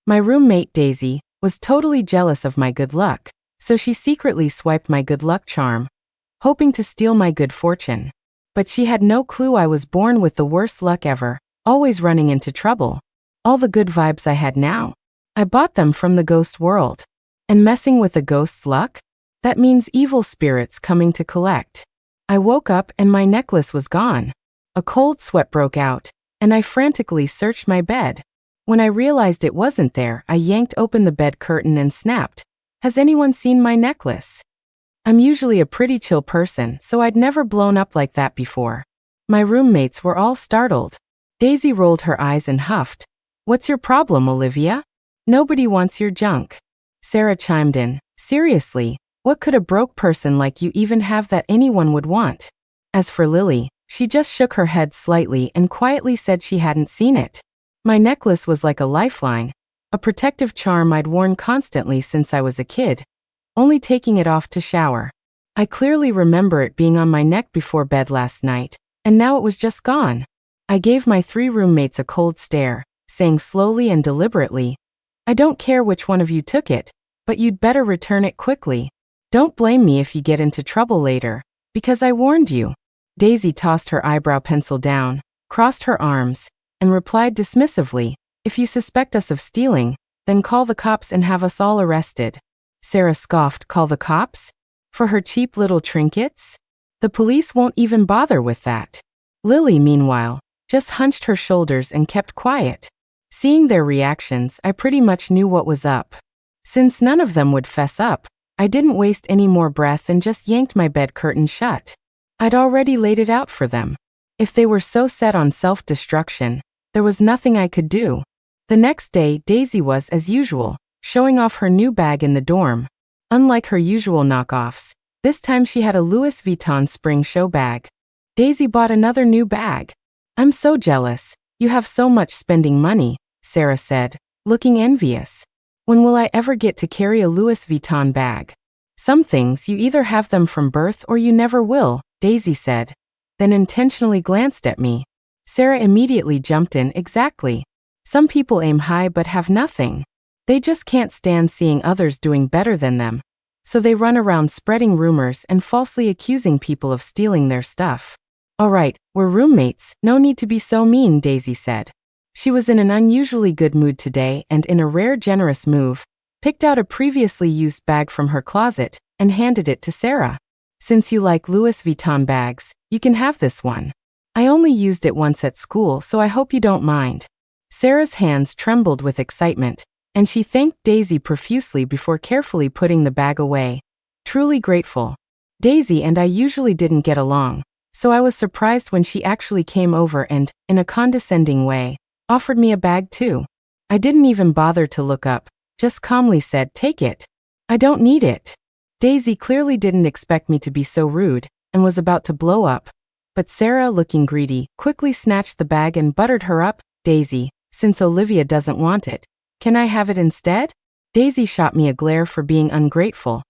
My roommate, Daisy, was totally jealous of my good luck, so she secretly swiped my good luck charm, hoping to steal my good fortune. But she had no clue I was born with the worst luck ever, always running into trouble. All the good vibes I had now, I bought them from the ghost world. And messing with a ghost's luck? That means evil spirits coming to collect. I woke up and my necklace was gone. A cold sweat broke out, and I frantically searched my bed. When I realized it wasn't there, I yanked open the bed curtain and snapped, "Has anyone seen my necklace?" I'm usually a pretty chill person, so I'd never blown up like that before. My roommates were all startled. Daisy rolled her eyes and huffed, "What's your problem, Olivia? Nobody wants your junk." Sarah chimed in, "Seriously, what could a broke person like you even have that anyone would want?" As for Lily, she just shook her head slightly and quietly said she hadn't seen it. My necklace was like a lifeline, a protective charm I'd worn constantly since I was a kid, only taking it off to shower. I clearly remember it being on my neck before bed last night, and now it was just gone. I gave my 3 roommates a cold stare, saying slowly and deliberately, "I don't care which one of you took it, but you'd better return it quickly. Don't blame me if you get into trouble later, because I warned you." Daisy tossed her eyebrow pencil down, crossed her arms, and replied dismissively, "If you suspect us of stealing, then call the cops and have us all arrested." Sarah scoffed, "Call the cops? For her cheap little trinkets? The police won't even bother with that." Lily, meanwhile, just hunched her shoulders and kept quiet. Seeing their reactions, I pretty much knew what was up. Since none of them would fess up, I didn't waste any more breath and just yanked my bed curtain shut. I'd already laid it out for them. If they were so set on self-destruction, there was nothing I could do. The next day, Daisy was, as usual, showing off her new bag in the dorm. Unlike her usual knockoffs, this time she had a Louis Vuitton spring show bag. Daisy bought another new bag. "I'm so jealous. You have so much spending money," Sarah said, looking envious. "When will I ever get to carry a Louis Vuitton bag?" "Some things you either have them from birth or you never will," Daisy said, then intentionally glanced at me. Sarah immediately jumped in, "Exactly. Some people aim high but have nothing. They just can't stand seeing others doing better than them, so they run around spreading rumors and falsely accusing people of stealing their stuff." "All right, we're roommates, no need to be so mean," Daisy said. She was in an unusually good mood today and, in a rare generous move, picked out a previously used bag from her closet and handed it to Sarah. "Since you like Louis Vuitton bags, you can have this one. I only used it once at school, so I hope you don't mind." Sarah's hands trembled with excitement, and she thanked Daisy profusely before carefully putting the bag away. Truly grateful. Daisy and I usually didn't get along, so I was surprised when she actually came over and, in a condescending way, offered me a bag too. I didn't even bother to look up, just calmly said, "Take it. I don't need it." Daisy clearly didn't expect me to be so rude, and was about to blow up. But Sarah, looking greedy, quickly snatched the bag and buttered her up. "Daisy, since Olivia doesn't want it, can I have it instead?" Daisy shot me a glare for being ungrateful,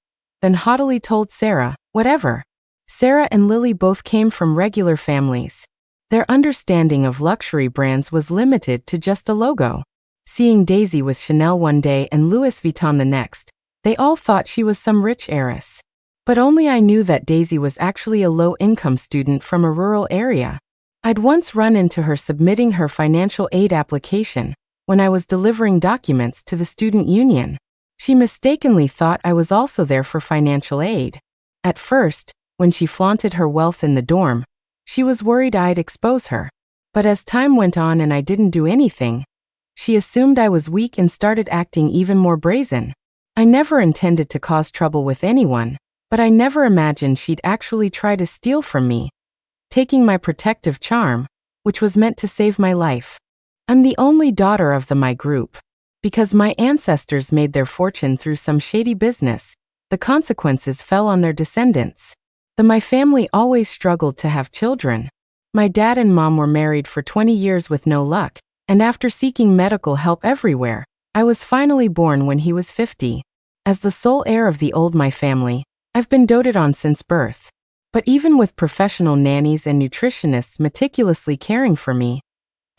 then haughtily told Sarah, "Whatever." Sarah and Lily both came from regular families. Their understanding of luxury brands was limited to just a logo. Seeing Daisy with Chanel one day and Louis Vuitton the next, they all thought she was some rich heiress. But only I knew that Daisy was actually a low-income student from a rural area. I'd once run into her submitting her financial aid application when I was delivering documents to the student union. She mistakenly thought I was also there for financial aid. At first, when she flaunted her wealth in the dorm, she was worried I'd expose her. But as time went on and I didn't do anything, she assumed I was weak and started acting even more brazen. I never intended to cause trouble with anyone, but I never imagined she'd actually try to steal from me, taking my protective charm, which was meant to save my life. I'm the only daughter of my group. Because my ancestors made their fortune through some shady business, the consequences fell on their descendants. My family always struggled to have children. My dad and mom were married for 20 years with no luck, and after seeking medical help everywhere, I was finally born when he was 50. As the sole heir of my family, I've been doted on since birth. But even with professional nannies and nutritionists meticulously caring for me,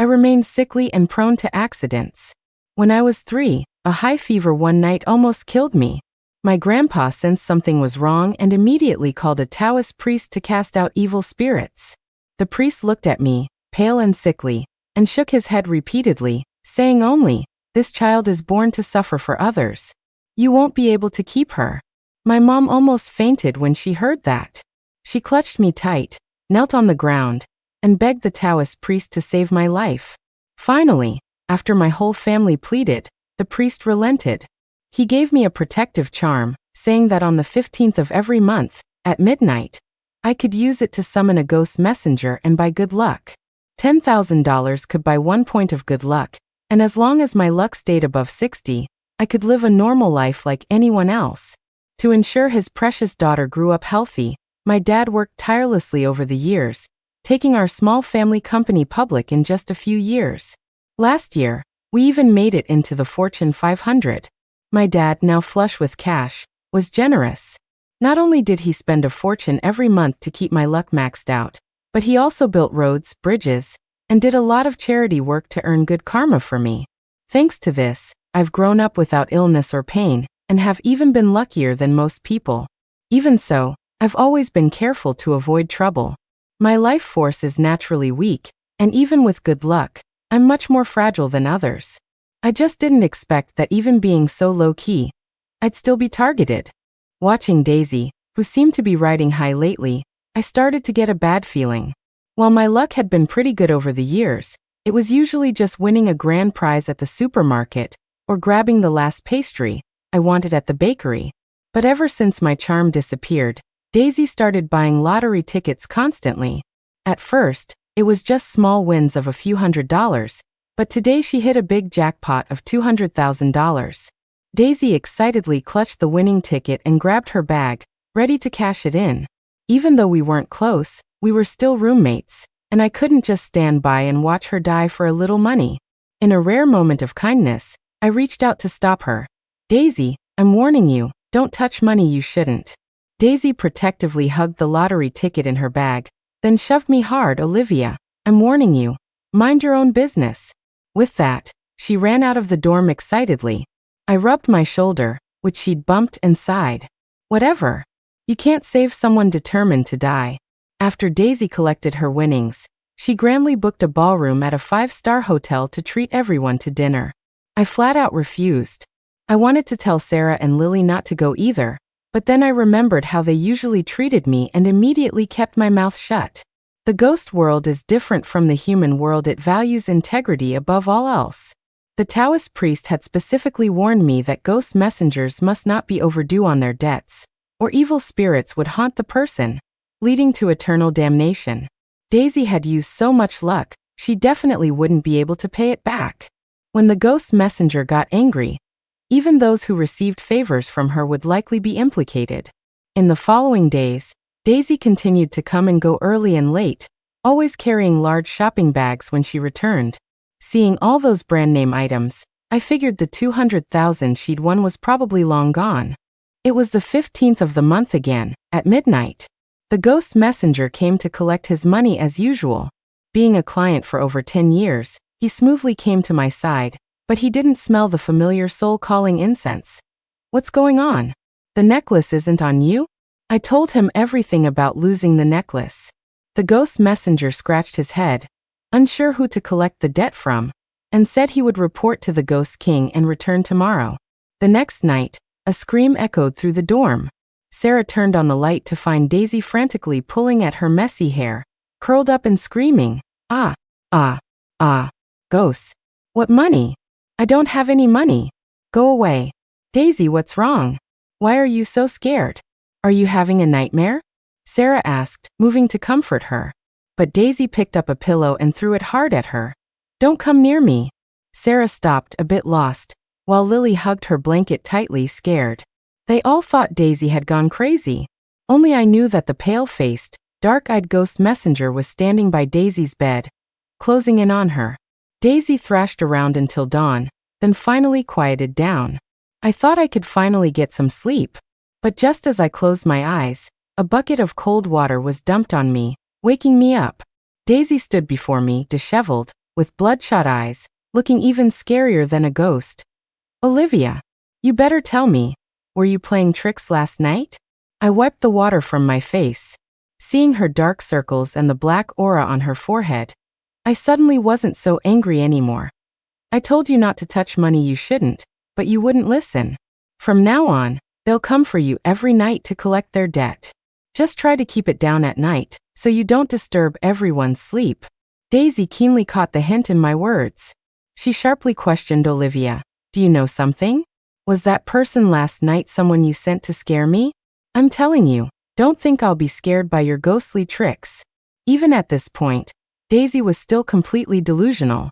I remained sickly and prone to accidents. When I was 3, a high fever one night almost killed me. My grandpa sensed something was wrong and immediately called a Taoist priest to cast out evil spirits. The priest looked at me, pale and sickly, and shook his head repeatedly, saying only, "This child is born to suffer for others. You won't be able to keep her." My mom almost fainted when she heard that. She clutched me tight, knelt on the ground, and begged the Taoist priest to save my life. Finally, after my whole family pleaded, the priest relented. He gave me a protective charm, saying that on the 15th of every month, at midnight, I could use it to summon a ghost messenger and buy good luck. $10,000 could buy 1 point of good luck, and as long as my luck stayed above 60, I could live a normal life like anyone else. To ensure his precious daughter grew up healthy, my dad worked tirelessly over the years, taking our small family company public in just a few years. Last year, we even made it into the Fortune 500. My dad, now flush with cash, was generous. Not only did he spend a fortune every month to keep my luck maxed out, but he also built roads, bridges, and did a lot of charity work to earn good karma for me. Thanks to this, I've grown up without illness or pain, and have even been luckier than most people. Even so, I've always been careful to avoid trouble. My life force is naturally weak, and even with good luck, I'm much more fragile than others. I just didn't expect that even being so low-key, I'd still be targeted. Watching Daisy, who seemed to be riding high lately, I started to get a bad feeling. While my luck had been pretty good over the years, it was usually just winning a grand prize at the supermarket, or grabbing the last pastry I wanted at the bakery. But ever since my charm disappeared, Daisy started buying lottery tickets constantly. At first, it was just small wins of a few $100s, but today she hit a big jackpot of $200,000. Daisy excitedly clutched the winning ticket and grabbed her bag, ready to cash it in. Even though we weren't close, we were still roommates, and I couldn't just stand by and watch her die for a little money. In a rare moment of kindness, I reached out to stop her. "Daisy, I'm warning you, don't touch money you shouldn't." Daisy protectively hugged the lottery ticket in her bag, then shoved me hard. "Olivia, I'm warning you, mind your own business." With that, she ran out of the dorm excitedly. I rubbed my shoulder, which she'd bumped, and sighed. Whatever. You can't save someone determined to die. After Daisy collected her winnings, she grandly booked a ballroom at a 5-star hotel to treat everyone to dinner. I flat out refused. I wanted to tell Sarah and Lily not to go either, but then I remembered how they usually treated me and immediately kept my mouth shut. The ghost world is different from the human world. It values integrity above all else. The Taoist priest had specifically warned me that ghost messengers must not be overdue on their debts, or evil spirits would haunt the person, leading to eternal damnation. Daisy had used so much luck, she definitely wouldn't be able to pay it back. When the ghost messenger got angry, even those who received favors from her would likely be implicated. In the following days, Daisy continued to come and go early and late, always carrying large shopping bags when she returned. Seeing all those brand name items, I figured the $200,000 she'd won was probably long gone. It was the 15th of the month again, at midnight. The ghost messenger came to collect his money as usual. Being a client for over 10 years, he smoothly came to my side, but he didn't smell the familiar soul-calling incense. "What's going on? The necklace isn't on you?" I told him everything about losing the necklace. The ghost messenger scratched his head, unsure who to collect the debt from, and said he would report to the Ghost King and return tomorrow. The next night, a scream echoed through the dorm. Sarah turned on the light to find Daisy frantically pulling at her messy hair, curled up and screaming, "Ah, ah, ah, ghosts. What money? I don't have any money. Go away." "Daisy, what's wrong? Why are you so scared? Are you having a nightmare?" Sarah asked, moving to comfort her. But Daisy picked up a pillow and threw it hard at her. "Don't come near me." Sarah stopped, a bit lost, while Lily hugged her blanket tightly, scared. They all thought Daisy had gone crazy. Only I knew that the pale-faced, dark-eyed ghost messenger was standing by Daisy's bed, closing in on her. Daisy thrashed around until dawn, then finally quieted down. I thought I could finally get some sleep. But just as I closed my eyes, a bucket of cold water was dumped on me, waking me up. Daisy stood before me, disheveled, with bloodshot eyes, looking even scarier than a ghost. "Olivia, you better tell me, were you playing tricks last night?" I wiped the water from my face. Seeing her dark circles and the black aura on her forehead, I suddenly wasn't so angry anymore. "I told you not to touch money you shouldn't, but you wouldn't listen. From now on, they'll come for you every night to collect their debt. Just try to keep it down at night, so you don't disturb everyone's sleep." Daisy keenly caught the hint in my words. She sharply questioned Olivia. "Do you know something? Was that person last night someone you sent to scare me? I'm telling you, don't think I'll be scared by your ghostly tricks." Even at this point, Daisy was still completely delusional.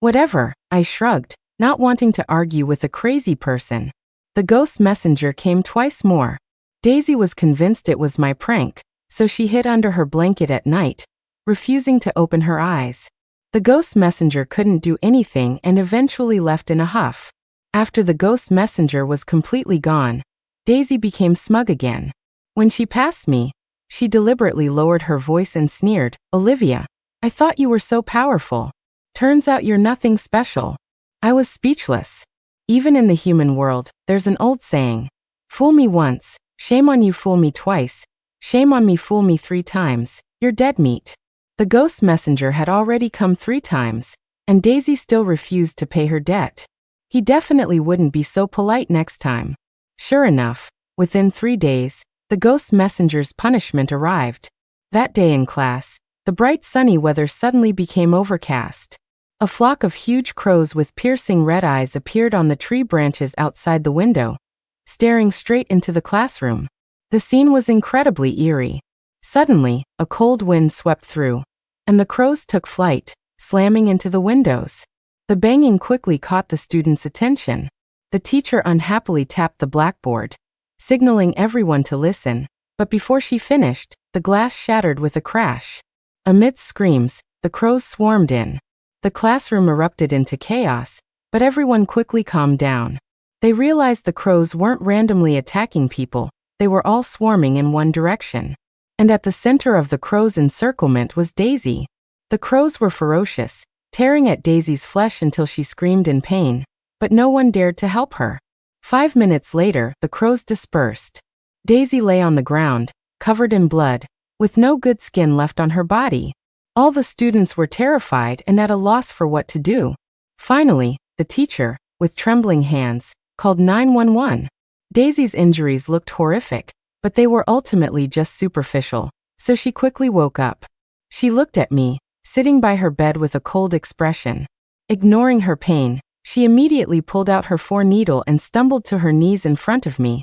"Whatever," I shrugged, not wanting to argue with a crazy person. The ghost messenger came twice more. Daisy was convinced it was my prank, so she hid under her blanket at night, refusing to open her eyes. The ghost messenger couldn't do anything and eventually left in a huff. After the ghost messenger was completely gone, Daisy became smug again. When she passed me, she deliberately lowered her voice and sneered, "Olivia, I thought you were so powerful. Turns out you're nothing special." I was speechless. Even in the human world, there's an old saying, "Fool me once, shame on you, fool me twice, shame on me, fool me 3 times, you're dead meat." The ghost messenger had already come 3 times, and Daisy still refused to pay her debt. He definitely wouldn't be so polite next time. Sure enough, within 3 days, the ghost messenger's punishment arrived. That day in class, the bright sunny weather suddenly became overcast. A flock of huge crows with piercing red eyes appeared on the tree branches outside the window, staring straight into the classroom. The scene was incredibly eerie. Suddenly, a cold wind swept through, and the crows took flight, slamming into the windows. The banging quickly caught the students' attention. The teacher unhappily tapped the blackboard, signaling everyone to listen, but before she finished, the glass shattered with a crash. Amidst screams, the crows swarmed in. The classroom erupted into chaos, but everyone quickly calmed down. They realized the crows weren't randomly attacking people, they were all swarming in one direction. And at the center of the crows' encirclement was Daisy. The crows were ferocious, tearing at Daisy's flesh until she screamed in pain, but no one dared to help her. 5 minutes later, the crows dispersed. Daisy lay on the ground, covered in blood, with no good skin left on her body. All the students were terrified and at a loss for what to do. Finally, the teacher, with trembling hands, called 911. Daisy's injuries looked horrific, but they were ultimately just superficial, so she quickly woke up. She looked at me, sitting by her bed with a cold expression. Ignoring her pain, she immediately pulled out her 4-needle and stumbled to her knees in front of me,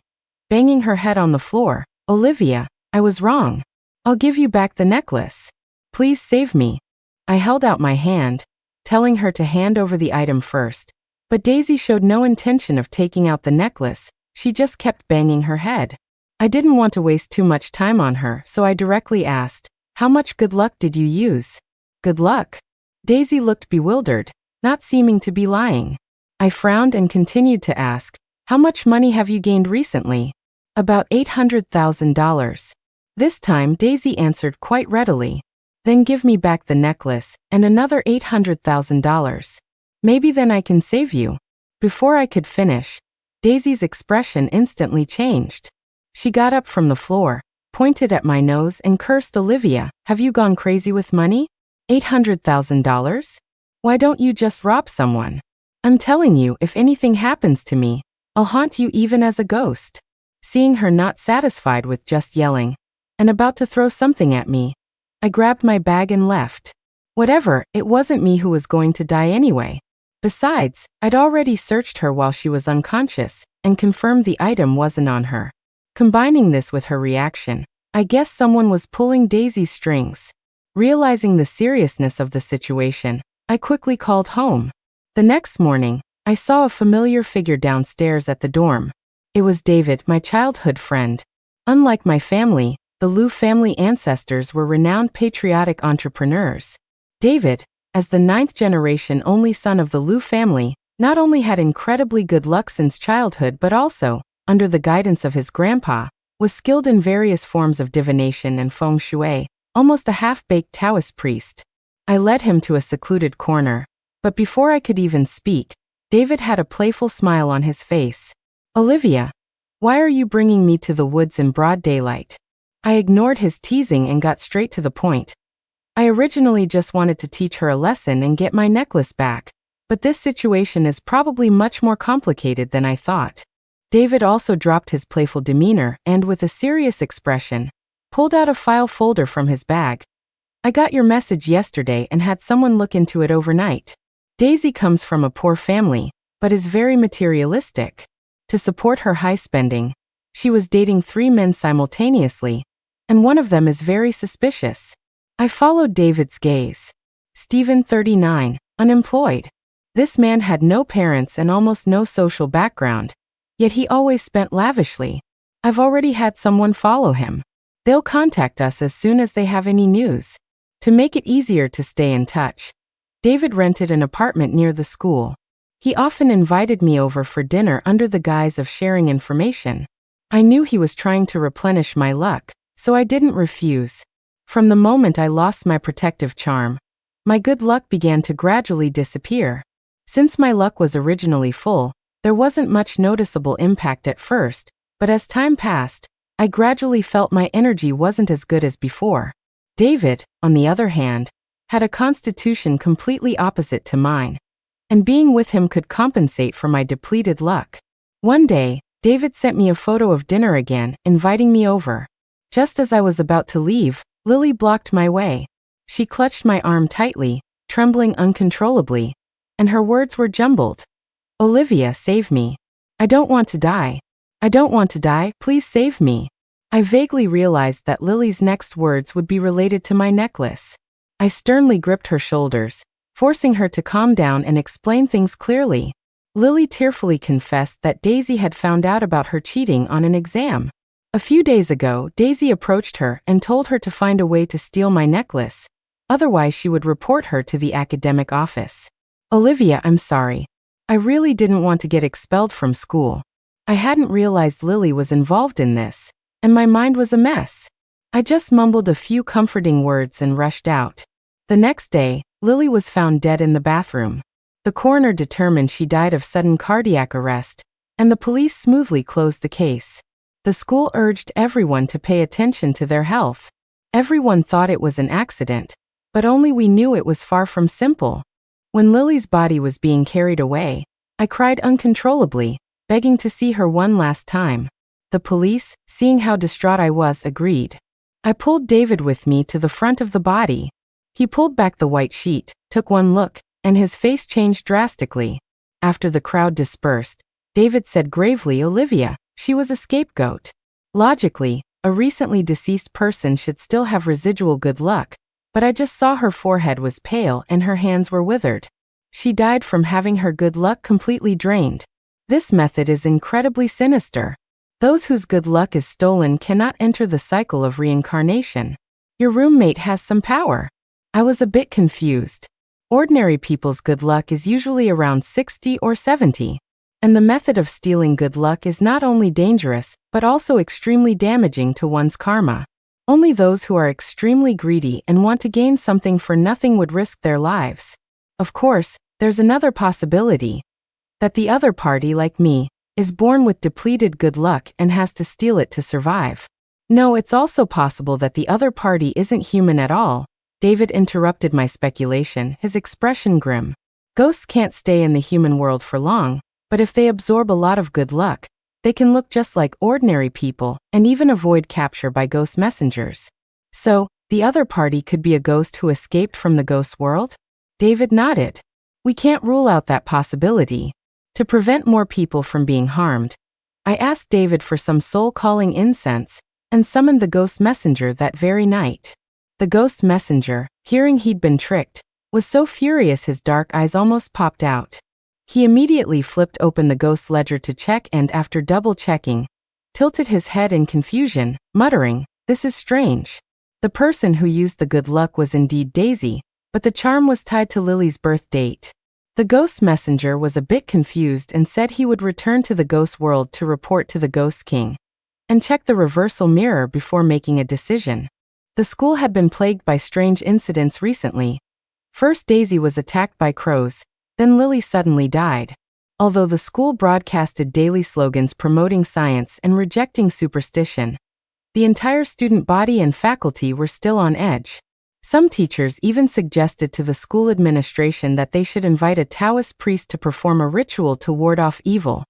banging her head on the floor. "Olivia, I was wrong. I'll give you back the necklace. Please save me." I held out my hand, telling her to hand over the item first, but Daisy showed no intention of taking out the necklace. She just kept banging her head. I didn't want to waste too much time on her, so I directly asked, "How much good luck did you use?" "Good luck?" Daisy looked bewildered, not seeming to be lying. I frowned and continued to ask, "How much money have you gained recently?" "About $800,000. This time Daisy answered quite readily. "Then give me back the necklace, and another $800,000. Maybe then I can save you." Before I could finish, Daisy's expression instantly changed. She got up from the floor, pointed at my nose and cursed, "Olivia, have you gone crazy with money? $800,000? Why don't you just rob someone? I'm telling you, if anything happens to me, I'll haunt you even as a ghost." Seeing her not satisfied with just yelling, and about to throw something at me, I grabbed my bag and left. Whatever, it wasn't me who was going to die anyway. Besides, I'd already searched her while she was unconscious, and confirmed the item wasn't on her. Combining this with her reaction, I guess someone was pulling Daisy's strings. Realizing the seriousness of the situation, I quickly called home. The next morning, I saw a familiar figure downstairs at the dorm. It was David, my childhood friend. Unlike my family, the Liu family ancestors were renowned patriotic entrepreneurs. David, as the 9th-generation only son of the Liu family, not only had incredibly good luck since childhood but also, under the guidance of his grandpa, was skilled in various forms of divination and feng shui, almost a half-baked Taoist priest. I led him to a secluded corner, But before I could even speak, David had a playful smile on his face. "Olivia, why are you bringing me to the woods in broad daylight?" I ignored his teasing and got straight to the point. "I originally just wanted to teach her a lesson and get my necklace back, but this situation is probably much more complicated than I thought." David also dropped his playful demeanor and, with a serious expression, pulled out a file folder from his bag. "I got your message yesterday and had someone look into it overnight. Daisy comes from a poor family, but is very materialistic. To support her high spending, she was dating 3 men simultaneously, and one of them is very suspicious." I followed David's gaze. Stephen, 39, unemployed. This man had no parents and almost no social background, yet he always spent lavishly. "I've already had someone follow him. They'll contact us as soon as they have any news." To make it easier to stay in touch, David rented an apartment near the school. He often invited me over for dinner under the guise of sharing information. I knew he was trying to replenish my luck, so I didn't refuse. From the moment I lost my protective charm, my good luck began to gradually disappear. Since my luck was originally full, there wasn't much noticeable impact at first, but as time passed, I gradually felt my energy wasn't as good as before. David, on the other hand, had a constitution completely opposite to mine, and being with him could compensate for my depleted luck. One day, David sent me a photo of dinner again, inviting me over. Just as I was about to leave, Lily blocked my way. She clutched my arm tightly, trembling uncontrollably, and her words were jumbled. "Olivia, save me. I don't want to die. I don't want to die, please save me." I vaguely realized that Lily's next words would be related to my necklace. I sternly gripped her shoulders, forcing her to calm down and explain things clearly. Lily tearfully confessed that Daisy had found out about her cheating on an exam. A few days ago, Daisy approached her and told her to find a way to steal my necklace, otherwise she would report her to the academic office. "Olivia, I'm sorry. I really didn't want to get expelled from school. I hadn't realized Lily was involved in this, and my mind was a mess." I just mumbled a few comforting words and rushed out. The next day, Lily was found dead in the bathroom. The coroner determined she died of sudden cardiac arrest, and the police smoothly closed the case. The school urged everyone to pay attention to their health. Everyone thought it was an accident, but only we knew it was far from simple. When Lily's body was being carried away, I cried uncontrollably, begging to see her one last time. The police, seeing how distraught I was, agreed. I pulled David with me to the front of the body. He pulled back the white sheet, took one look, and his face changed drastically. After the crowd dispersed, David said gravely, "Olivia, she was a scapegoat. Logically, a recently deceased person should still have residual good luck, but I just saw her forehead was pale and her hands were withered. She died from having her good luck completely drained. This method is incredibly sinister. Those whose good luck is stolen cannot enter the cycle of reincarnation. Your roommate has some power." I was a bit confused. Ordinary people's good luck is usually around 60 or 70. And the method of stealing good luck is not only dangerous, but also extremely damaging to one's karma. Only those who are extremely greedy and want to gain something for nothing would risk their lives. Of course, there's another possibility. That the other party, like me, is born with depleted good luck and has to steal it to survive. No, it's also possible that the other party isn't human at all. David interrupted my speculation, his expression grim. Ghosts can't stay in the human world for long, but if they absorb a lot of good luck, they can look just like ordinary people and even avoid capture by ghost messengers. So, the other party could be a ghost who escaped from the ghost world? David nodded. We can't rule out that possibility. To prevent more people from being harmed, I asked David for some soul-calling incense and summoned the ghost messenger that very night. The ghost messenger, hearing he'd been tricked, was so furious his dark eyes almost popped out. He immediately flipped open the ghost ledger to check and, after double-checking, tilted his head in confusion, muttering, "This is strange." The person who used the good luck was indeed Daisy, but the charm was tied to Lily's birth date. The ghost messenger was a bit confused and said he would return to the ghost world to report to the Ghost King and check the reversal mirror before making a decision. The school had been plagued by strange incidents recently. First, Daisy was attacked by crows, Then Lily suddenly died. Although the school broadcasted daily slogans promoting science and rejecting superstition, the entire student body and faculty were still on edge. Some teachers even suggested to the school administration that they should invite a Taoist priest to perform a ritual to ward off evil.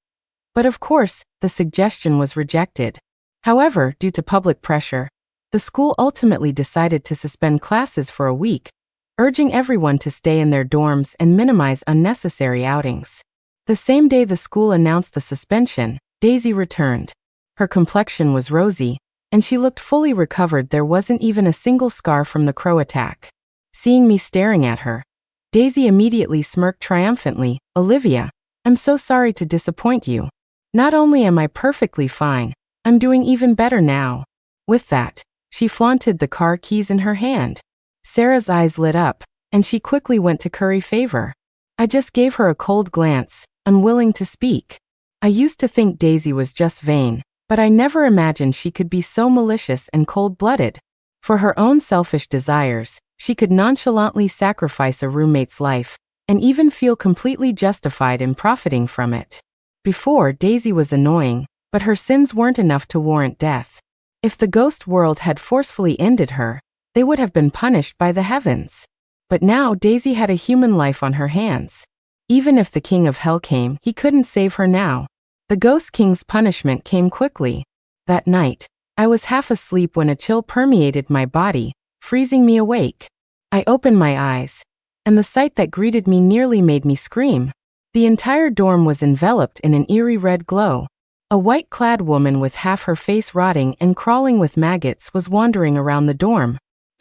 But of course, the suggestion was rejected. However, due to public pressure, the school ultimately decided to suspend classes for a week, urging everyone to stay in their dorms and minimize unnecessary outings. The same day the school announced the suspension, Daisy returned. Her complexion was rosy, and she looked fully recovered. There wasn't even a single scar from the crow attack. Seeing me staring at her, Daisy immediately smirked triumphantly. "Olivia, I'm so sorry to disappoint you. Not only am I perfectly fine, I'm doing even better now." With that, she flaunted the car keys in her hand. Sarah's eyes lit up, and she quickly went to curry favor. I just gave her a cold glance, unwilling to speak. I used to think Daisy was just vain, but I never imagined she could be so malicious and cold-blooded. For her own selfish desires, she could nonchalantly sacrifice a roommate's life, and even feel completely justified in profiting from it. Before, Daisy was annoying, but her sins weren't enough to warrant death. If the ghost world had forcefully ended her, they would have been punished by the heavens. But now Daisy had a human life on her hands. Even if the king of hell came, he couldn't save her now. The ghost king's punishment came quickly. That night, I was half asleep when a chill permeated my body, freezing me awake. I opened my eyes, and the sight that greeted me nearly made me scream. The entire dorm was enveloped in an eerie red glow. A white-clad woman with half her face rotting and crawling with maggots was wandering around the dorm.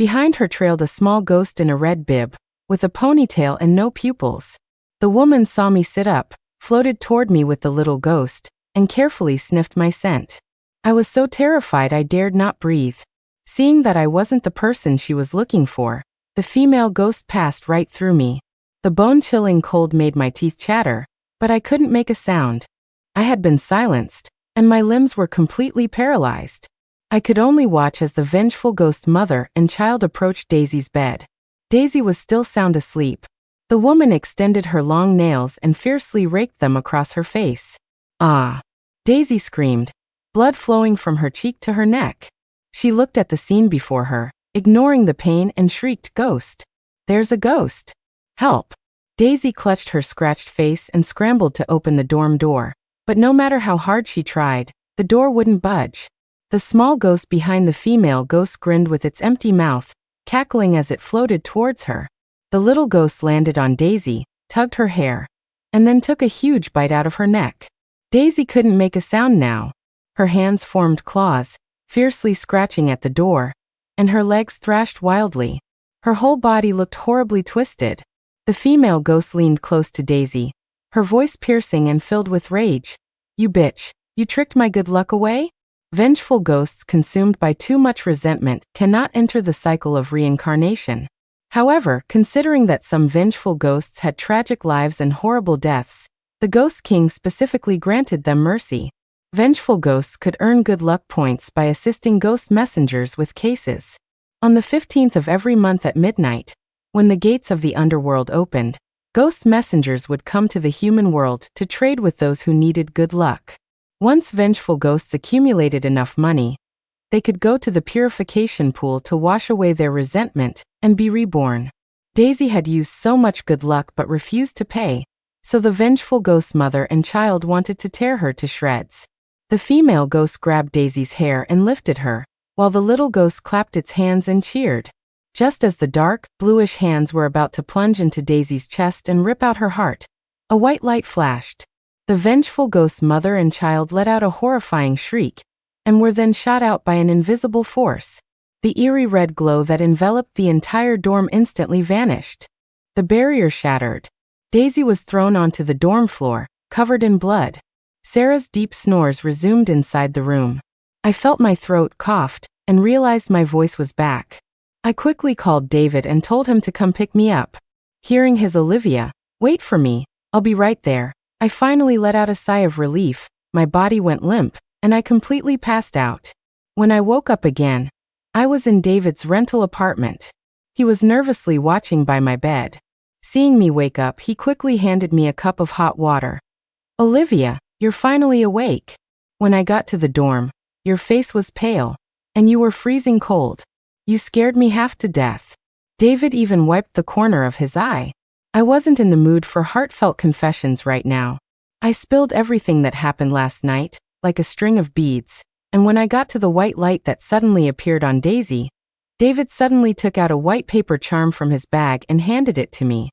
Behind her trailed a small ghost in a red bib, with a ponytail and no pupils. The woman saw me sit up, floated toward me with the little ghost, and carefully sniffed my scent. I was so terrified I dared not breathe. Seeing that I wasn't the person she was looking for, the female ghost passed right through me. The bone-chilling cold made my teeth chatter, but I couldn't make a sound. I had been silenced, and my limbs were completely paralyzed. I could only watch as the vengeful ghost mother and child approached Daisy's bed. Daisy was still sound asleep. The woman extended her long nails and fiercely raked them across her face. "Ah!" Daisy screamed, blood flowing from her cheek to her neck. She looked at the scene before her, ignoring the pain, and shrieked, "Ghost! There's a ghost! Help!" Daisy clutched her scratched face and scrambled to open the dorm door. But no matter how hard she tried, the door wouldn't budge. The small ghost behind the female ghost grinned with its empty mouth, cackling as it floated towards her. The little ghost landed on Daisy, tugged her hair, and then took a huge bite out of her neck. Daisy couldn't make a sound now. Her hands formed claws, fiercely scratching at the door, and her legs thrashed wildly. Her whole body looked horribly twisted. The female ghost leaned close to Daisy, her voice piercing and filled with rage. "You bitch, you tricked my good luck away?" Vengeful ghosts consumed by too much resentment cannot enter the cycle of reincarnation. However, considering that some vengeful ghosts had tragic lives and horrible deaths, the Ghost King specifically granted them mercy. Vengeful ghosts could earn good luck points by assisting ghost messengers with cases. On the 15th of every month at midnight, when the gates of the underworld opened, ghost messengers would come to the human world to trade with those who needed good luck. Once vengeful ghosts accumulated enough money, they could go to the purification pool to wash away their resentment and be reborn. Daisy had used so much good luck but refused to pay, so the vengeful ghost mother and child wanted to tear her to shreds. The female ghost grabbed Daisy's hair and lifted her, while the little ghost clapped its hands and cheered. Just as the dark, bluish hands were about to plunge into Daisy's chest and rip out her heart, a white light flashed. The vengeful ghost mother and child let out a horrifying shriek, and were then shot out by an invisible force. The eerie red glow that enveloped the entire dorm instantly vanished. The barrier shattered. Daisy was thrown onto the dorm floor, covered in blood. Sarah's deep snores resumed inside the room. I felt my throat coughed, and realized my voice was back. I quickly called David and told him to come pick me up. Hearing his "Olivia, wait for me, I'll be right there," I finally let out a sigh of relief. My body went limp, and I completely passed out. When I woke up again, I was in David's rental apartment. He was nervously watching by my bed. Seeing me wake up, he quickly handed me a cup of hot water. "Olivia, you're finally awake." When I got to the dorm, your face was pale, and you were freezing cold. You scared me half to death. David even wiped the corner of his eye. I wasn't in the mood for heartfelt confessions right now. I spilled everything that happened last night, like a string of beads, and when I got to the white light that suddenly appeared on Daisy, David suddenly took out a white paper charm from his bag and handed it to me.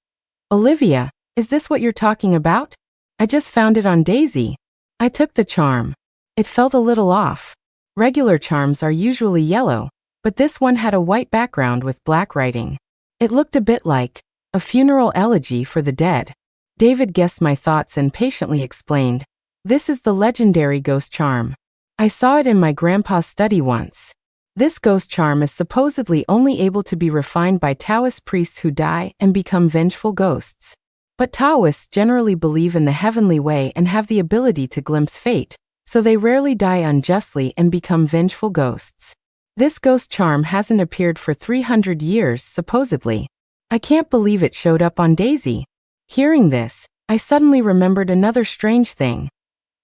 "Olivia, is this what you're talking about? I just found it on Daisy." I took the charm. It felt a little off. Regular charms are usually yellow, but this one had a white background with black writing. It looked a bit like a funeral elegy for the dead. David guessed my thoughts and patiently explained, "This is the legendary ghost charm. I saw it in my grandpa's study once. This ghost charm is supposedly only able to be refined by Taoist priests who die and become vengeful ghosts. But Taoists generally believe in the heavenly way and have the ability to glimpse fate, so they rarely die unjustly and become vengeful ghosts. This ghost charm hasn't appeared for 300 years, supposedly. I can't believe it showed up on Daisy." Hearing this, I suddenly remembered another strange thing.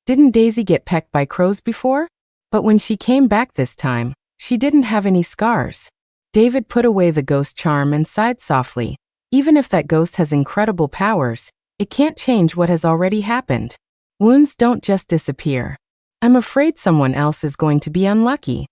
Didn't Daisy get pecked by crows before? But when she came back this time, she didn't have any scars. David put away the ghost charm and sighed softly. Even if that ghost has incredible powers, it can't change what has already happened. Wounds don't just disappear. I'm afraid someone else is going to be unlucky.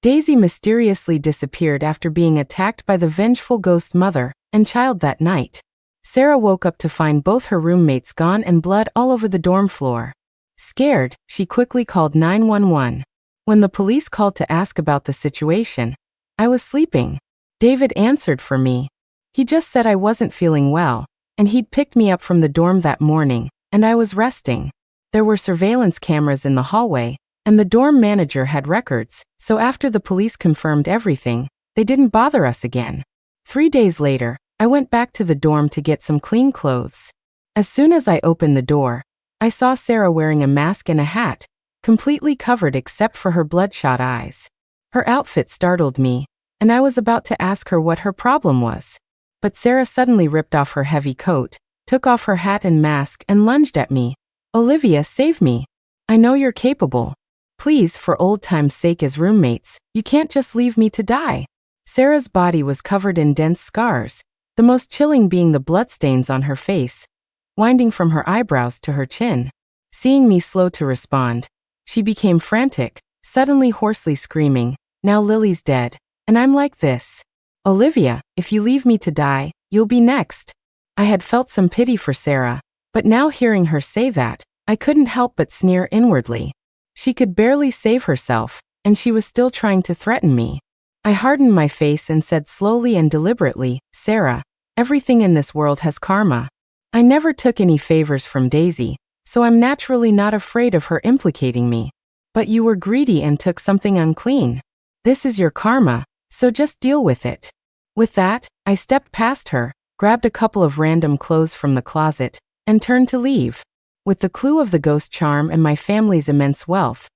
Daisy mysteriously disappeared after being attacked by the vengeful ghost mother and child that night. Sarah woke up to find both her roommates gone and blood all over the dorm floor. Scared, she quickly called 911. When the police called to ask about the situation, I was sleeping. David answered for me. He just said I wasn't feeling well, and he'd picked me up from the dorm that morning, and I was resting. There were surveillance cameras in the hallway, and the dorm manager had records, so after the police confirmed everything, they didn't bother us again. 3 days later, I went back to the dorm to get some clean clothes. As soon as I opened the door, I saw Sarah wearing a mask and a hat, completely covered except for her bloodshot eyes. Her outfit startled me, and I was about to ask her what her problem was. But Sarah suddenly ripped off her heavy coat, took off her hat and mask and lunged at me. "Olivia, save me. I know you're capable. Please, for old time's sake as roommates, you can't just leave me to die." Sarah's body was covered in dense scars, the most chilling being the bloodstains on her face, winding from her eyebrows to her chin. Seeing me slow to respond, she became frantic, suddenly hoarsely screaming, "Now Lily's dead, and I'm like this. Olivia, if you leave me to die, you'll be next." I had felt some pity for Sarah, but now hearing her say that, I couldn't help but sneer inwardly. She could barely save herself, and she was still trying to threaten me. I hardened my face and said slowly and deliberately, "Sarah, everything in this world has karma. I never took any favors from Daisy, so I'm naturally not afraid of her implicating me. But you were greedy and took something unclean. This is your karma, so just deal with it." With that, I stepped past her, grabbed a couple of random clothes from the closet, and turned to leave. With the clue of the ghost charm and my family's immense wealth,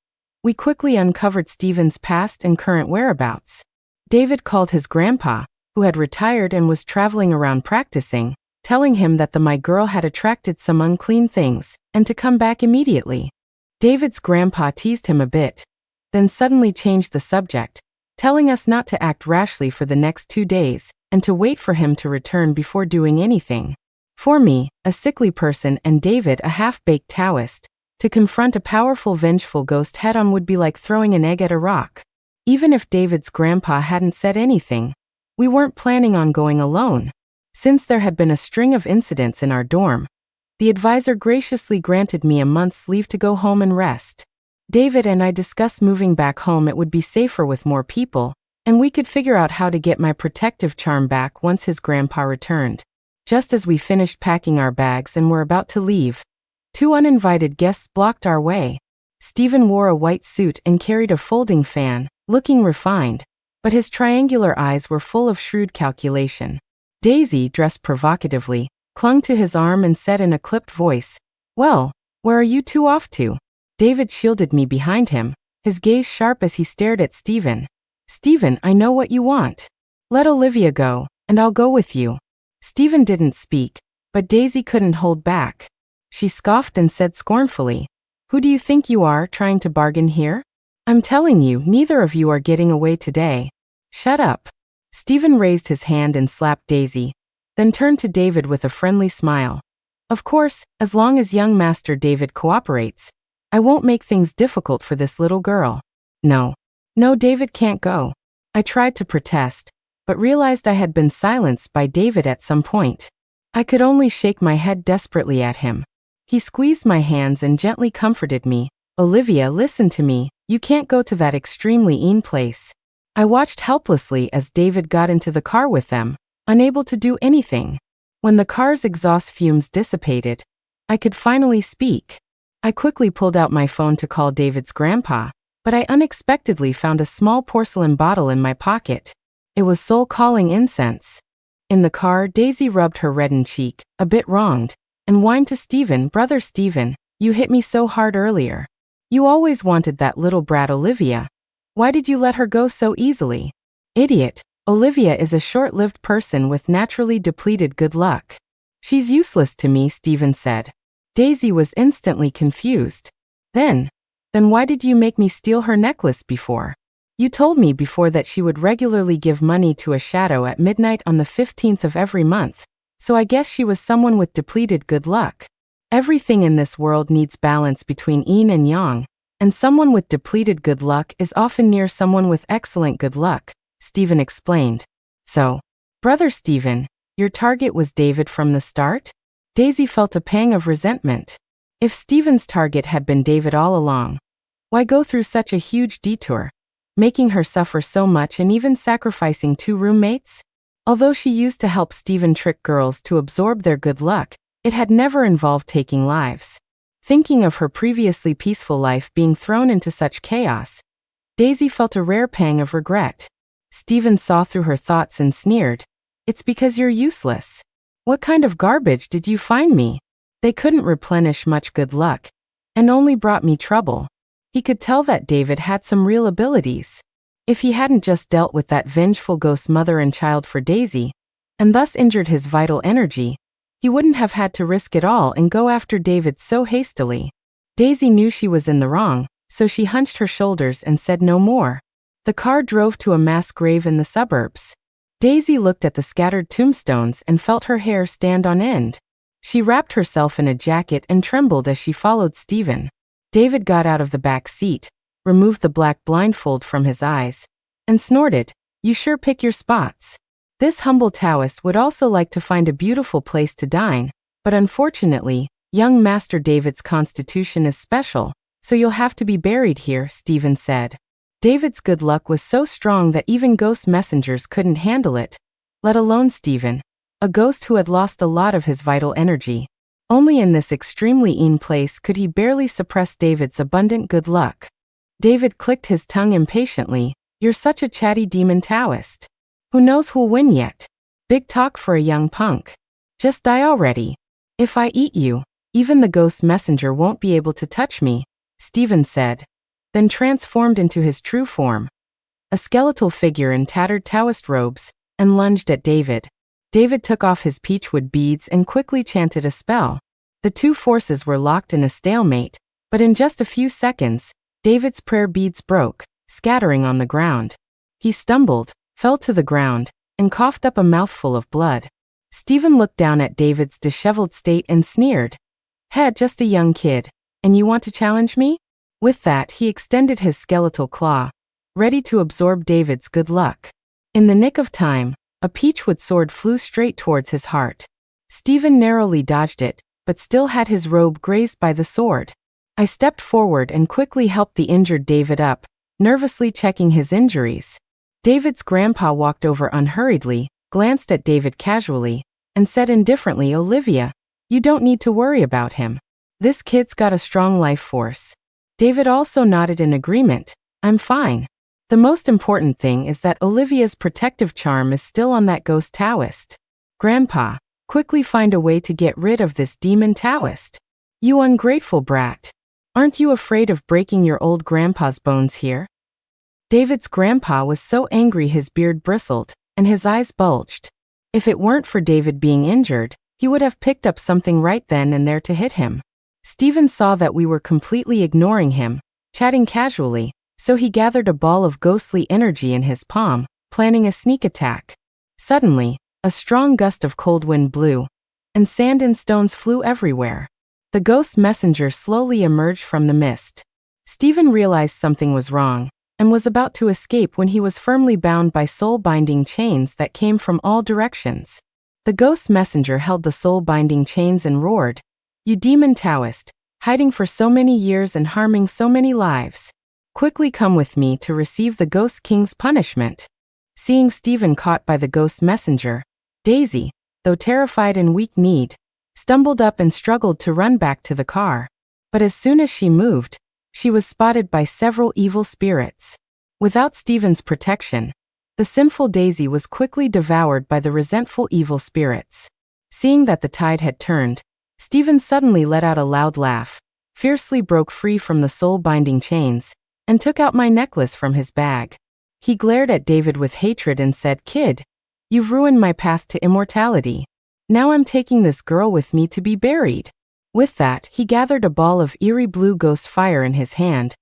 we quickly uncovered Stephen's past and current whereabouts. David called his grandpa, who had retired and was traveling around practicing, telling him that my girl had attracted some unclean things, and to come back immediately. David's grandpa teased him a bit, then suddenly changed the subject, telling us not to act rashly for the next 2 days, and to wait for him to return before doing anything. For me, a sickly person, and David, a half-baked Taoist, to confront a powerful vengeful ghost head-on would be like throwing an egg at a rock. Even if David's grandpa hadn't said anything, we weren't planning on going alone. Since there had been a string of incidents in our dorm, the advisor graciously granted me a month's leave to go home and rest. David and I discussed moving back home. It would be safer with more people, and we could figure out how to get my protective charm back once his grandpa returned. Just as we finished packing our bags and were about to leave, 2 uninvited guests blocked our way. Stephen wore a white suit and carried a folding fan, looking refined, but his triangular eyes were full of shrewd calculation. Daisy, dressed provocatively, clung to his arm and said in a clipped voice, "Well, where are you 2 off to?" David shielded me behind him, his gaze sharp as he stared at Stephen. "Stephen, I know what you want. Let Olivia go, and I'll go with you." Stephen didn't speak, But Daisy couldn't hold back. She scoffed and said scornfully, "Who do you think you are, trying to bargain here? I'm telling you, neither of you are getting away today. Shut up." Stephen raised his hand and slapped Daisy, then turned to David with a friendly smile. "Of course, as long as young Master David cooperates, I won't make things difficult for this little girl." No, David can't go." I tried to protest, but realized I had been silenced by David at some point. I could only shake my head desperately at him. He squeezed my hands and gently comforted me. "Olivia, listen to me, you can't go to that extremely mean place." I watched helplessly as David got into the car with them, unable to do anything. When the car's exhaust fumes dissipated, I could finally speak. I quickly pulled out my phone to call David's grandpa, but I unexpectedly found a small porcelain bottle in my pocket. It was soul-calling incense. In the car, Daisy rubbed her reddened cheek, a bit wronged, and whined to Stephen, "Brother Stephen, you hit me so hard earlier. You always wanted that little brat Olivia. Why did you let her go so easily?" "Idiot, Olivia is a short-lived person with naturally depleted good luck. She's useless to me," Stephen said. Daisy was instantly confused. Then why did you make me steal her necklace before? You told me before that she would regularly give money to a shadow at midnight on the 15th of every month, so I guess she was someone with depleted good luck. Everything in this world needs balance between yin and yang, and someone with depleted good luck is often near someone with excellent good luck, Stephen explained. "So, Brother Stephen, your target was David from the start?" Daisy felt a pang of resentment. If Stephen's target had been David all along, why go through such a huge detour, making her suffer so much and even sacrificing 2 roommates? Although she used to help Stephen trick girls to absorb their good luck, it had never involved taking lives. Thinking of her previously peaceful life being thrown into such chaos, Daisy felt a rare pang of regret. Stephen saw through her thoughts and sneered, "It's because you're useless. What kind of garbage did you find me? They couldn't replenish much good luck, and only brought me trouble." He could tell that David had some real abilities. If he hadn't just dealt with that vengeful ghost mother and child for Daisy, and thus injured his vital energy, he wouldn't have had to risk it all and go after David so hastily. Daisy knew she was in the wrong, so she hunched her shoulders and said no more. The car drove to a mass grave in the suburbs. Daisy looked at the scattered tombstones and felt her hair stand on end. She wrapped herself in a jacket and trembled as she followed Stephen. David got out of the back seat, removed the black blindfold from his eyes, and snorted, "You sure pick your spots." This humble Taoist would also like to find a beautiful place to dine, but unfortunately, young Master David's constitution is special, so you'll have to be buried here, Stephen said. David's good luck was so strong that even ghost messengers couldn't handle it, let alone Stephen, a ghost who had lost a lot of his vital energy. Only in this extremely mean place could he barely suppress David's abundant good luck. David clicked his tongue impatiently, "You're such a chatty demon Taoist. Who knows who'll win yet? Big talk for a young punk. Just die already. If I eat you, even the ghost messenger won't be able to touch me," Stephen said, then transformed into his true form, a skeletal figure in tattered Taoist robes, and lunged at David. David took off his peachwood beads and quickly chanted a spell. The two forces were locked in a stalemate, but in just a few seconds, David's prayer beads broke, scattering on the ground. He stumbled, fell to the ground, and coughed up a mouthful of blood. Stephen looked down at David's disheveled state and sneered. Just a young kid, and you want to challenge me?" With that, he extended his skeletal claw, ready to absorb David's good luck. In the nick of time, a peachwood sword flew straight towards his heart. Stephen narrowly dodged it, but still had his robe grazed by the sword. I stepped forward and quickly helped the injured David up, nervously checking his injuries. David's grandpa walked over unhurriedly, glanced at David casually, and said indifferently, "Olivia, you don't need to worry about him. This kid's got a strong life force." David also nodded in agreement, "I'm fine. The most important thing is that Olivia's protective charm is still on that ghost Taoist. Grandpa, quickly find a way to get rid of this demon Taoist. You ungrateful brat. Aren't you afraid of breaking your old grandpa's bones here?" David's grandpa was so angry his beard bristled, and his eyes bulged. If it weren't for David being injured, he would have picked up something right then and there to hit him. Steven saw that we were completely ignoring him, chatting casually, so he gathered a ball of ghostly energy in his palm, planning a sneak attack. Suddenly, a strong gust of cold wind blew, and sand and stones flew everywhere. The ghost messenger slowly emerged from the mist. Steven realized something was wrong, and was about to escape when he was firmly bound by soul-binding chains that came from all directions. The ghost messenger held the soul-binding chains and roared, "You demon Taoist, hiding for so many years and harming so many lives. Quickly come with me to receive the Ghost King's punishment." Seeing Steven caught by the ghost messenger, Daisy, though terrified and weak-kneed, stumbled up and struggled to run back to the car. But as soon as she moved, she was spotted by several evil spirits. Without Steven's protection, the sinful Daisy was quickly devoured by the resentful evil spirits. Seeing that the tide had turned, Steven suddenly let out a loud laugh, fiercely broke free from the soul-binding chains, and took out my necklace from his bag. He glared at David with hatred and said, "Kid, you've ruined my path to immortality. Now I'm taking this girl with me to be buried." With that, he gathered a ball of eerie blue ghost fire in his hand,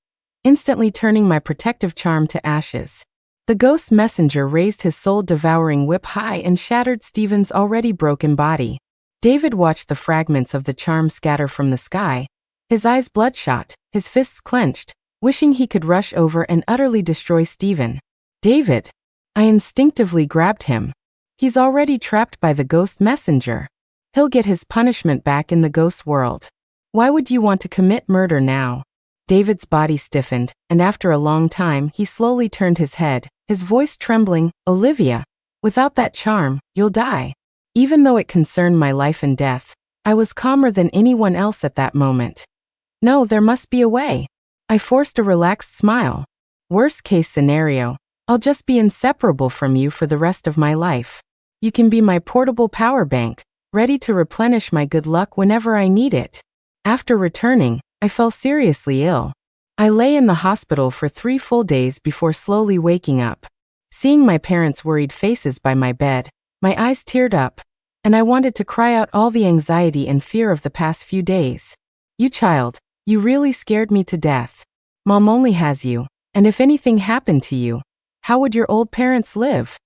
instantly turning my protective charm to ashes. The ghost messenger raised his soul-devouring whip high and shattered Steven's already broken body. David watched the fragments of the charm scatter from the sky, his eyes bloodshot, his fists clenched, wishing he could rush over and utterly destroy Steven. "David!" I instinctively grabbed him. "He's already trapped by the ghost messenger. He'll get his punishment back in the ghost world. Why would you want to commit murder now?" David's body stiffened, and after a long time he slowly turned his head, his voice trembling, "Olivia, without that charm, you'll die." Even though it concerned my life and death, I was calmer than anyone else at that moment. "No, there must be a way." I forced a relaxed smile. "Worst case scenario, I'll just be inseparable from you for the rest of my life. You can be my portable power bank, ready to replenish my good luck whenever I need it." After returning, I fell seriously ill. I lay in the hospital for 3 full days before slowly waking up. Seeing my parents' worried faces by my bed, my eyes teared up, and I wanted to cry out all the anxiety and fear of the past few days. "You child, you really scared me to death. Mom only has you, and if anything happened to you, how would your old parents live?"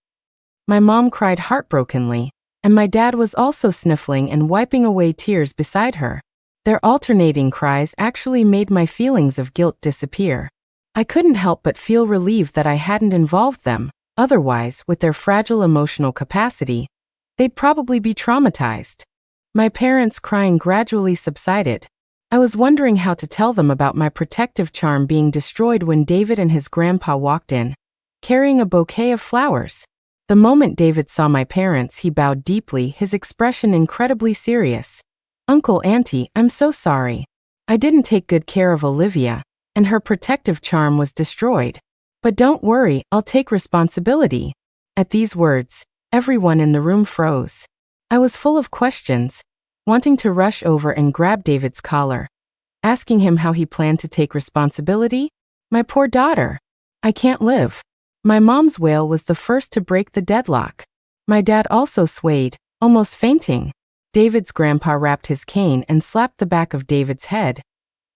My mom cried heartbrokenly, and my dad was also sniffling and wiping away tears beside her. Their alternating cries actually made my feelings of guilt disappear. I couldn't help but feel relieved that I hadn't involved them. Otherwise, with their fragile emotional capacity, they'd probably be traumatized. My parents' crying gradually subsided. I was wondering how to tell them about my protective charm being destroyed when David and his grandpa walked in, carrying a bouquet of flowers. The moment David saw my parents, he bowed deeply, his expression incredibly serious. "Uncle, Auntie, I'm so sorry. I didn't take good care of Olivia, and her protective charm was destroyed. But don't worry, I'll take responsibility." At these words, everyone in the room froze. I was full of questions, wanting to rush over and grab David's collar, asking him how he planned to take responsibility. My poor daughter. I can't live. My mom's wail was the first to break the deadlock. My dad also swayed, almost fainting. David's grandpa wrapped his cane and slapped the back of David's head.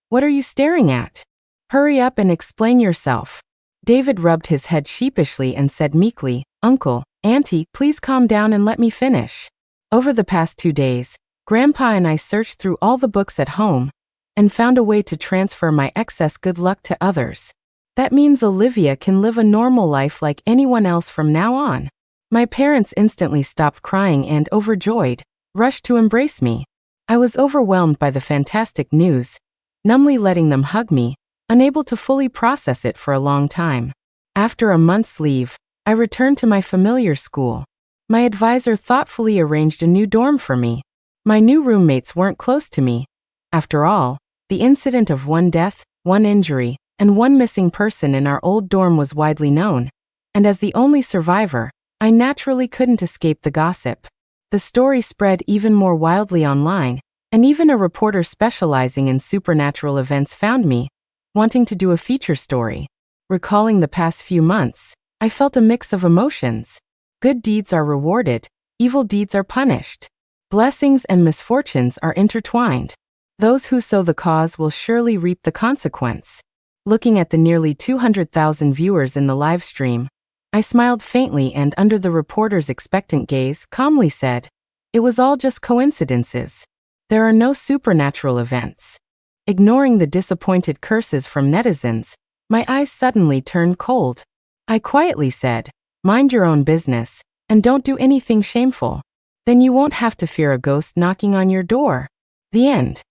"What are you staring at? Hurry up and explain yourself." David rubbed his head sheepishly and said meekly, "Uncle, Auntie, please calm down and let me finish." Over the past 2 days, Grandpa and I searched through all the books at home and found a way to transfer my excess good luck to others. That means Olivia can live a normal life like anyone else from now on. My parents instantly stopped crying and, overjoyed, rushed to embrace me. I was overwhelmed by the fantastic news, numbly letting them hug me, unable to fully process it for a long time. After a month's leave, I returned to my familiar school. My advisor thoughtfully arranged a new dorm for me. My new roommates weren't close to me. After all, the incident of 1 death, 1 injury, and 1 missing person in our old dorm was widely known, and as the only survivor, I naturally couldn't escape the gossip. The story spread even more wildly online, and even a reporter specializing in supernatural events found me, wanting to do a feature story. Recalling the past few months, I felt a mix of emotions. Good deeds are rewarded, evil deeds are punished. Blessings and misfortunes are intertwined. Those who sow the cause will surely reap the consequence. Looking at the nearly 200,000 viewers in the live stream, I smiled faintly and under the reporter's expectant gaze, calmly said, "It was all just coincidences. There are no supernatural events." Ignoring the disappointed curses from netizens, my eyes suddenly turned cold. I quietly said, "Mind your own business, and don't do anything shameful. Then you won't have to fear a ghost knocking on your door." The end.